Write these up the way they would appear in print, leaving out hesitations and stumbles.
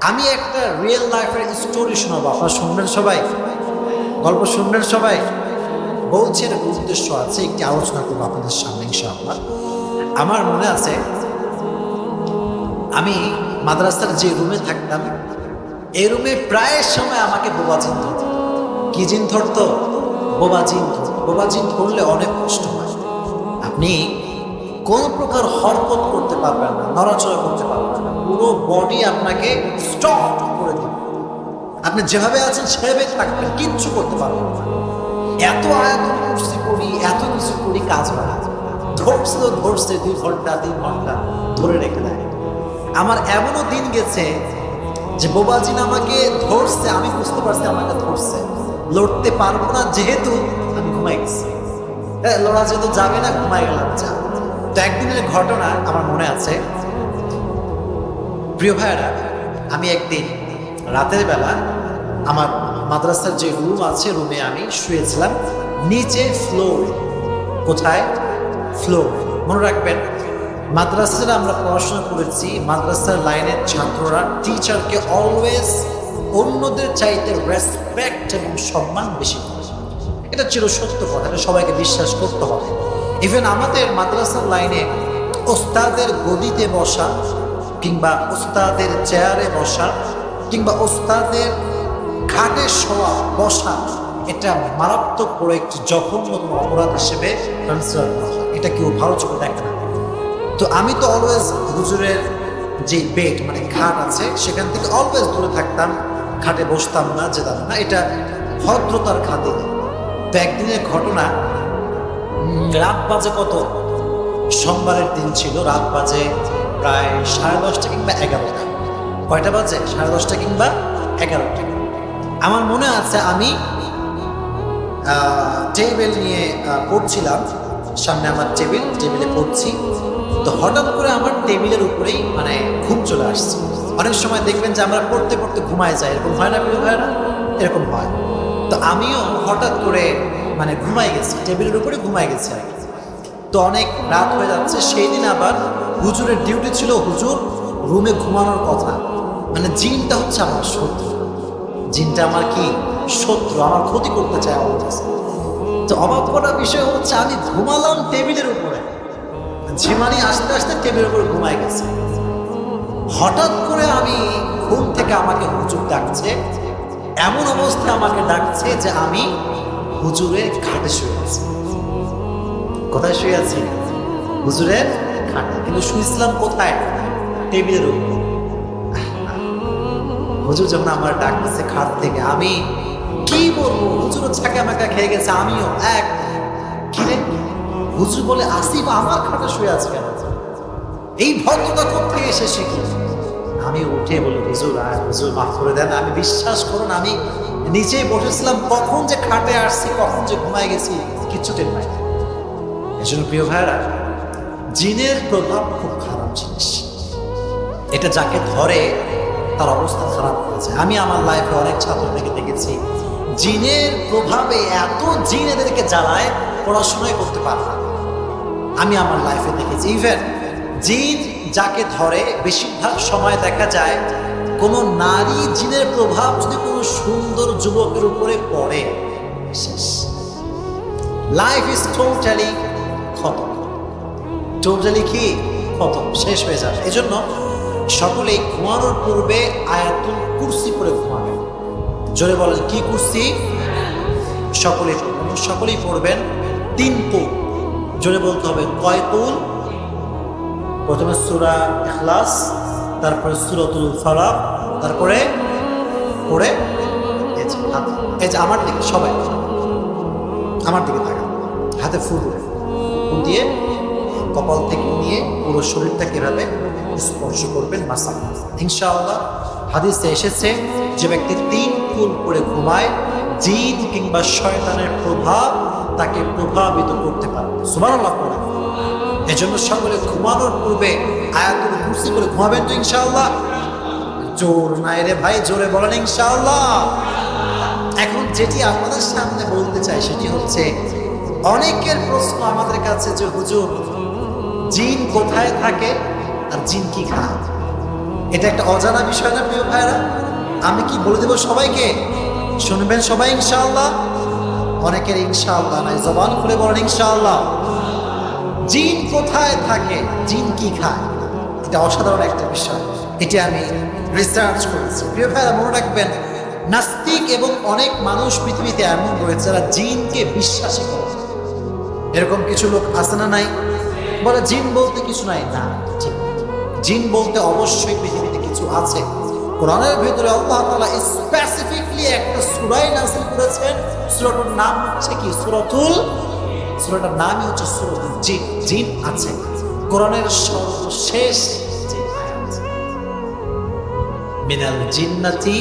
আমি একটা রিয়েল লাইফের স্টোরি শোনাবো, আপনারা শুনবেন সবাই, গল্প শুনবেন সবাই। বলছি এর উদ্দেশ্য আছে, একটি আলোচনা করবো আপনাদের সামনে ইনশাআল্লাহ। আমার মনে আছে আমি মাদ্রাসার যে রুমে থাকতাম, এই রুমে প্রায় সময় আমাকে বোবা জিন ধরত। কি জিন ধরতো? বোবা জিন ধরত। বোবা জিন ধরলে অনেক কষ্ট হয়। আপনি কোন প্রকার হরকত করতে পারবেন না, নড়াচড়া করতে পারবেন না, পুরো বডি আপনাকে স্টপ করে দিবে। আপনি যেভাবে আছেন সেভাবে থাকবেন, কিচ্ছু করতে পারবেন না। এত আয়াত কুরসি করি, এত কিছু করি, কাজ হয় না। ধরছে তো ধরছে, 2 ঘন্টা 3 ঘন্টা ধরে রেখে দেয়। আমার এমনও দিন গেছে যে বোবাজিন আমাকে ধরছে, আমি বুঝতে পারছি আমাকে ধরছে, লড়তে পারবো না যেহেতু আমি ঘুমাই গেছি। লড়া যেহেতু যাবে না, ঘুমাই গেলাম। তো একদিনের ঘটনা আমার মনে আছে। প্রিয় ভাইয়েরা, আমি একদিন রাতের বেলা আমার মাদ্রাসার যে রুম আছে, রুমে আমি শুয়েছিলাম নিচে ফ্লোরে। কোথায়? ফ্লোরে। মনে রাখবেন, মাদ্রাসার আমরা পড়াশোনা করেছি, মাদ্রাসার লাইনের ছাত্ররা টিচারকে অলওয়েজ অন্যদের চাইতে রেসপেক্ট এবং সম্মান বেশি করে। এটা চিরসত্য কথা, এটা সবাইকে বিশ্বাস করতে হবে। ইভেন আমাদের মাদ্রাসার লাইনে ওস্তাদের গদিতে বসা, কিংবা ওস্তাদের চেয়ারে বসা, কিংবা ওস্তাদের খাটে শোয়া বসা, এটা মারাত্মক বড় একটি জঘন্যতম অপরাধ হিসেবে কনসিডার করা হয়। এটা কেউ ভালো চোখে দেখে না। তো আমি তো অলওয়েজ হুজুরের যে বেড মানে খাট আছে সেখান থেকে অলওয়েজ দূরে থাকতাম, খাটে বসতাম না, যেতাম না। এটা ভদ্রতার খাতিরে। তো একদিনের ঘটনা, রাত বাজে কত, সোমবারের দিন ছিল, রাত বাজে প্রায় 10:30 কিংবা 11টা। কয়টা বাজে? 10:30 কিংবা 11টা। আমার মনে আছে আমি টেবিল নিয়ে পড়ছিলাম, সামনে আমার টেবিলে পড়ছি। তো হঠাৎ করে আমার টেবিলের উপরেই মানে ঘুম চলে আসছে। অনেক সময় দেখবেন যে আমরা পড়তে পড়তে ঘুমায় যাই, এরকম হয় না প্রিয় ভাইরা? এরকম হয়। তো আমিও হঠাৎ করে মানে ঘুমাই গেছি, টেবিলের উপরে ঘুমাই গেছি আর কি। তো অনেক রাত হয়ে যাচ্ছে। সেই দিন আবার হুজুরের ডিউটি ছিল, হুজুর রুমে ঘুমানোর কথা। মানে জিনটা হচ্ছে আমার শত্রু, জিনটা আমার কি শত্রু, আমার ক্ষতি করতে চায় আমার কাছে। তো অবাক করার বিষয় হচ্ছে আমি ঘুমালাম টেবিলের উপরে, ঝিমানি আস্তে আস্তে টেবিলের উপরে ঘুমাই গেছে। হঠাৎ করে আমি ঘুম থেকে আমাকে হুজুর ডাকছে, এমন অবস্থায় আমাকে ডাকছে যে আমি হুজুরের খাটে শুয়ে আছি। কোথায় শুয়ে আছি? হুজুরের খাটে। কিন্তু শুয়েছিলাম কোথায়? টেবিলের উপর। হুজুর যখন আমার ডাকতেছে খাট থেকে, আমি কি বলবো, হুজুরও ছাকা মাকা খেয়ে গেছে, আমিও এক। কিরে, হুজুর বলে আসিফ আমার খাটে শুয়ে আছে কেন? এই ভদ্রতা কোথায় এসে শিখি? আমি উঠে বলি হুজুর হুজুর মাফ করে দেন, আমি বিশ্বাস করুন আমি নিচেই বসেছিলাম, কখন যে খাটে আসছি, কখন যে ঘুমাই গেছি কিচ্ছু টের পাই না। এজন্য প্রিয় ভাইরা, জিনের প্রভাব খুব খারাপ জিনিস। এটা যাকে ধরে তার অবস্থা খারাপ হয়ে যায়। আমি আমার লাইফে অনেক ছাত্রদেরকে দেখেছি জিনের প্রভাবে এত জিন এদেরকে জ্বালায়, পড়াশোনাই করতে পারে না। আমি আমার লাইফে দেখেছি ইভেন জিন যাকে ধরে বেশিরভাগ সময় দেখা যায় কোনো নারী জিনের প্রভাব যদি কোনো সুন্দর যুবকের উপরে পড়ে, শেষ, লাইফ ইজ টোটালি খতম। টোটালি কি খতম, শেষ হয়ে যাবে। এজন্য সকলেই ঘুমানোর পূর্বে আয়াতুল কুরসি করে ঘুমাবেন। জোরে বলেন, কি কুরসি? সকলেই পড়বেন 3 কুল। জোরে বলতে হবে, কয় কুল? প্রথমে সূরা ইখলাস, তারপরে সূরাতুল ফালাক, তারপরে পড়ে এই যে আমার দিকে, সবাই আমার দিকে তাকান, হাতে ফুল দিয়ে কপাল থেকে নিয়ে পুরো শরীরটাকে এভাবে স্পর্শ করবেন, মাসাজ। ইনশাআল্লাহ হাদিসে এসেছে যে ব্যক্তি 3 কুল করে ঘুমায়, জিন কিংবা শয়তানের প্রভাব তাকে প্রভাবিত করতে পারে। সুবহানাল্লাহ পড়েন। এজন্য সকলে ঘুমানোর পূর্বে আয়াতুল কুরসি করে ঘুমাবেন তো ইনশাআল্লাহ? জোর নাই রে ভাই, জোরে বলেন ইনশাআল্লাহ। এখন যেটি আপনাদের সামনে বলতে চাই সেটি হচ্ছে, অনেকের প্রশ্ন আমাদের কাছে যে হুজুর জিন কোথায় থাকে আর জিন কি খায়? এটা একটা অজানা বিষয় না প্রিয় ভাইরা? আমি কি বলে দেব সবাইকে? শুনবেন সবাই ইনশাআল্লাহ? অনেকের ইনশাআল্লাহ নাই, জবান খুলে বলেন ইনশাআল্লাহ। জিন কোথায় থাকে, জিন কি খায়, এটা অসাধারণ একটা বিষয়। এটা আমি রিসার্চ করেছি। প্রিয় ভাইরা মনে রাখবেন, নাস্তিক এবং অনেক মানুষ পৃথিবীতে এমন রয়েছে যারা জিনকে বিশ্বাসী করে। এরকম কিছু লোক আছে না নাই? বলে জিন বলতে কিছু নাই। না, ঠিক, জিন বলতে অবশ্যই পৃথিবীতে কিছু আছে। কোরআনের ভিতরে আল্লাহ তাআলা স্পেসিফিকলি একটা সূরা নাযিল করেছেন। সূরাটার নাম হচ্ছে কি? সূরাটার নামই হচ্ছে সূরাতুল জিন। জিন আছে কোরআনের সর্বশেষ যে আয়াত, মিনাল জিন্নাতি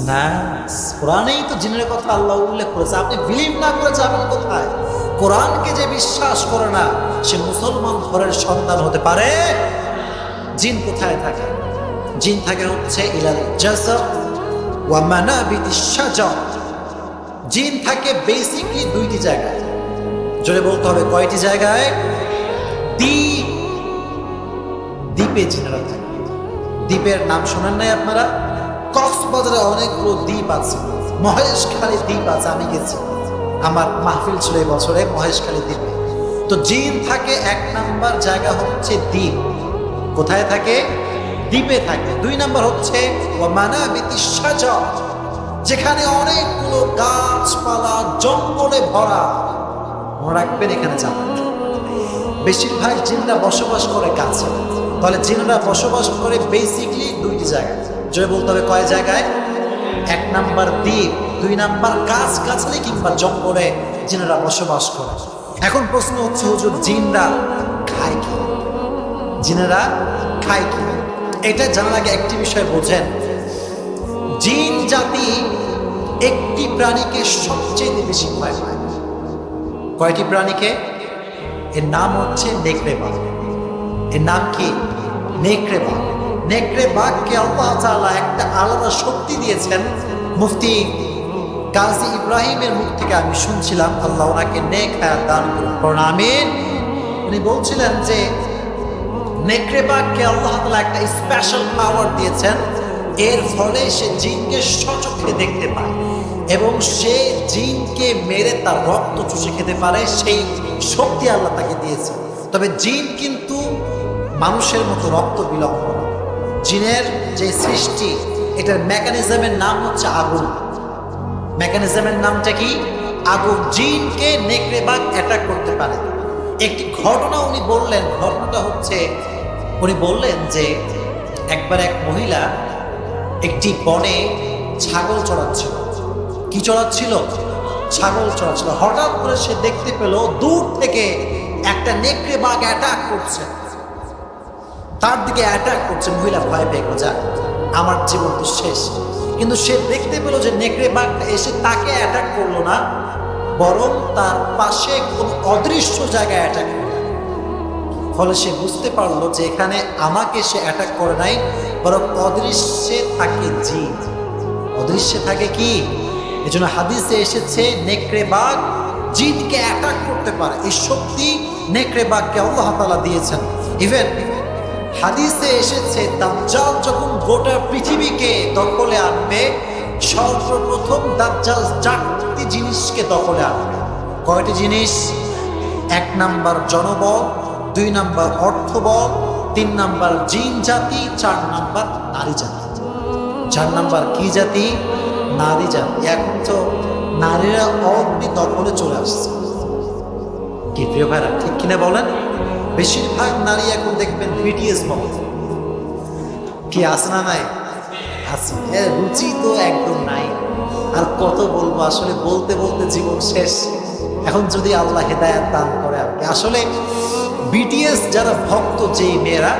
নাস। কোরআনেই তো জিনের কথা আল্লাহ উল্লেখ করেছে। আপনি বিলিভ না করে যাবেন কোথায়? কোরআনকে যে বিশ্বাস করে না সে মুসলমান ঘরের সন্তান হতে পারে? জিন কোথায় থাকে? জিন থাকে হচ্ছে ইলাল জাসাদ ওয়া মানাবিতিশ শাজার। জিন থাকে বেসিকলি দুইটি জায়গায়। জোরে বলতে হবে কয়টি জায়গায়? দ্বীপে জিনেরা থাকে। দ্বীপের নাম শোনেন নাই আপনারা? কক্সবাজারে অনেকগুলো দ্বীপ আছে, মহেশখালী দ্বীপ আছে, আমি গেছি, আমার মাহফিল ছিল এই বছরে মহেশখালী দ্বীপে। তো জিন থাকে এক নাম্বার জায়গা হচ্ছে দ্বীপ। কোথায় থাকে? দ্বীপে থাকে। দুই নাম্বার হচ্ছে ওয়া মানাবিতিশ শাজার, যেখানে অনেকগুলো গাছপালা জঙ্গলে ভরা। মনে রাখবেন এখানে যাবেন। বেশিরভাগ জিনরা বসবাস করে গাছে। তাহলে জিনরা বসবাস করে বেসিকলি দুইটি জায়গায়। জয় বলতে হবে কয় জায়গায়? এক নাম্বার দ্বীপ, দুই নাম্বার গাছ গাছালি কিংবা জঙ্গলে জিনেরা বসবাস করে। এখন প্রশ্ন হচ্ছে হুজুর জিনরা খায় কি? জিনেরা খায় কি? এটা জানার আগে একটি বিষয় বোঝেন। জিন জাতি একটি প্রাণীকে সবচেয়ে বেশি ভয় পায়। কয়টি প্রাণীকে? এর নাম হচ্ছে নেকড়ে বাঘ। এর নাম কি? নেকড়ে বাঘ। নেকড়ে বাঘকে আল্লাহ তাআলা একটা আলাদা শক্তি দিয়েছেন। মুফতি কাজী ইব্রাহিমের মুখ থেকে আমি শুনছিলাম, আল্লাহ ওনাকে নেক হায়াত দান করুন, আমিন। উনি বলছিলেন যে নেকড়ে বাঘকে আল্লাহ তাআলা একটা স্পেশাল পাওয়ার দিয়েছেন। এর ফলে সে জিনকে স্বচক্ষে দেখতে পায় এবং সে জিনকে মেরে তার রক্ত চুষে খেতে পারে। সেই শক্তি আল্লাহ তাকে দিয়েছে। তবে জিন কিন্তু মানুষের মতো রক্ত বিলম্ব করে। জিনের যে সৃষ্টি, এটার মেকানিজমের নাম হচ্ছে আগুন। মেকানিজমের নামটা কি? আগুন। জিনকে নেকড়ে বাঘ অ্যাটাক করতে পারে। একটি ঘটনা উনি বললেন। ঘটনাটা হচ্ছে, উনি বললেন যে একবার এক মহিলা একটি বনে ছাগল চড়াচ্ছিল। কি চড়াচ্ছিল? ছাগল চড়াচ্ছিল। হঠাৎ করে সে দেখতে পেল দূর থেকে একটা নেকড়ে বাঘ অ্যাটাক করছে, তার দিকে অ্যাটাক করছে। মহিলা ভয় পেয়ে গেল, যা আমার জীবন তো শেষ। কিন্তু সে দেখতে পেল যে নেকড়ে বাঘটা এসে তাকে অ্যাটাক করলো না, বরং তার পাশে কোন অদৃশ্য জায়গায় অ্যাটাক করলো। ফলে সে বুঝতে পারলো যে এখানে আমাকে সে অ্যাটাক করে নাই, বরং অদৃশ্যে থাকে জিন। অদৃশ্যে থাকে কি? এজন্য হাদিসে এসেছে নেকড়ে বাঘ জিনকে অ্যাটাক করতে পারে। এই শক্তি নেকড়ে বাঘকে আল্লাহ তাআলা দিয়েছেন। ইভেন হাদিসে এসেছে দাজ্জাল যখন গোটা পৃথিবীকে দখলে আনবে, সর্বপ্রথম দাজ্জাল 4টি জিনিসকে দখলে আনবে। কয়টি জিনিস? 1 নাম্বার জনবল, 2 নাম্বার অর্থবল, 3 নাম্বার জিন জাতি, 4 নাম্বার নারী জাতি। 4 নাম্বার কি জাতি? নারী জাতি। এখন তো নারীরা অলরেডি দখলে চলে আসছে। কি প্রিয় ভাইরা, ঠিক কিনা বলেন? বেশিরভাগ নারী এখন দেখবেন বিটিএস মত। কি আছে না নাই? আছে। এর রুচি তো একদম নাই। আর কত বলবো, আসলে বলতে বলতে জীবন শেষ। এখন যদি আল্লাহ হেদায়েত দান করে আর কি। আসলে বিটিএস যারা ভক্ত, যে মেয়েরা,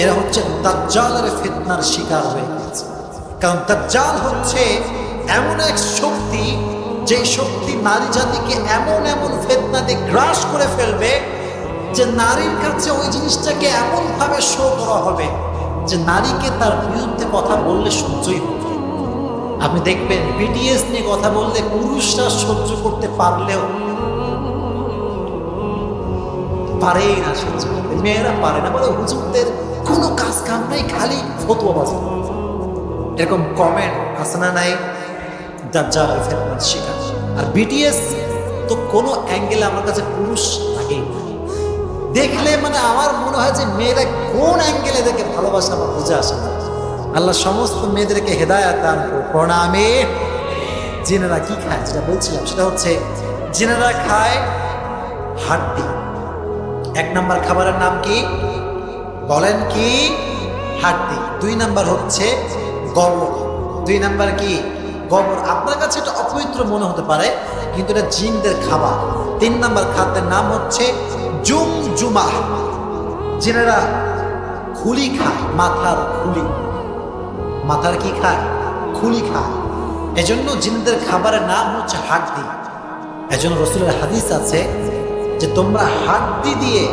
এরা হচ্ছে দাজ্জালের ফিতনার শিকার হয়ে গেছে। কারণ দাজ্জাল হচ্ছে এমন এক শক্তি, যে শক্তি নারী জাতিকে এমন এমন ফিতনাতে গ্রাস করে ফেলবে যে নারীর কাছে ওই জিনিসটাকে এমন ভাবে শো করা হবে যে নারীকে তার বিরুদ্ধে কথা বললে সহ্যই হবে। আপনি দেখবেন বিটিএস নিয়ে কথা বললে পুরুষরা সহ্য করতে পারলেও পারেই না সহ্য করতে, মেয়েরা পারে না। বলে হুজুরদের কোনো কাজ কাম নাই, খালি ফতোয়া বাজে। এরকম কমেন্ট আছে না নাই? দাজ্জাল ফিতনার শিকার। আর বিটিএস তো কোনো অ্যাঙ্গেলে আমার কাছে পুরুষ লাগেই না। দেখলে মানে আমার মনে হয় যে মেয়েরা কোন অ্যাঙ্গেলে দেখে ভালোবাসা আমার বুঝে আসে না। আল্লাহ সমস্ত মেয়েদেরকে হেদায়েত দান করুন। প্রণামে। জিনেরা কি খায় যেটা বলছিলাম সেটা হচ্ছে জিনেরা খায় হাড্ডি। 1 নাম্বার খাবারের নাম কি বলেন? কি? হাড্ডি। 2 নাম্বার হচ্ছে গবর। 2 নাম্বার কি? গবর। আপনার কাছে এটা অপবিত্র মনে হতে পারে, কিন্তু এটা জিনদের খাবার। 3 নাম্বার খাদ্যের নাম হচ্ছে জুমজুমা। জিনেরা খুলি খায়, মাথার খুলি। মাথার কি খায়? খুলি খায়। এজন্য জিনদের খাবারের নাম হচ্ছে হাড্ডি। এজন্য রাসূলের হাদিস আছে যে তোমরা হাড্ডি দিয়ে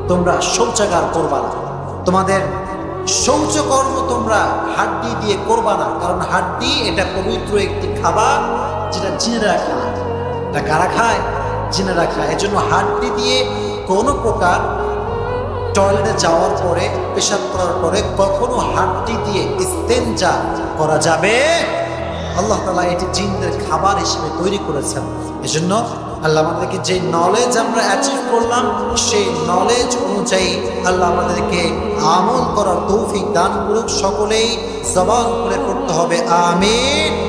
তোমরা শৌচাগার করবা না, তোমাদের শৌচকর্ম তোমরা হাড্ডি দিয়ে করবা না। কারণ হাড্ডি এটা পবিত্র একটি খাবার, যেটা জিনেরা খায়। এটা কারা খায়? জিনেরা খায়। এজন্য হাড্ডি দিয়ে কোনো প্রকার টয়লেটে যাওয়ার পরে, পেশাব করার পরে কখনো হাড্ডি দিয়ে ইস্তেঞ্জা করা যাবে। আল্লাহ তাআলা এটি জিনদের খাবার হিসেবে তৈরি করেছেন। এজন্য আল্লাহ আমাদেরকে যে নলেজ আমরা অ্যাচিভ করলাম, সেই নলেজ অনুযায়ী আল্লাহ আমাদেরকে আমল করার তৌফিক দান করুক। সকলেই জবান করে পড়তে হবে আমিন।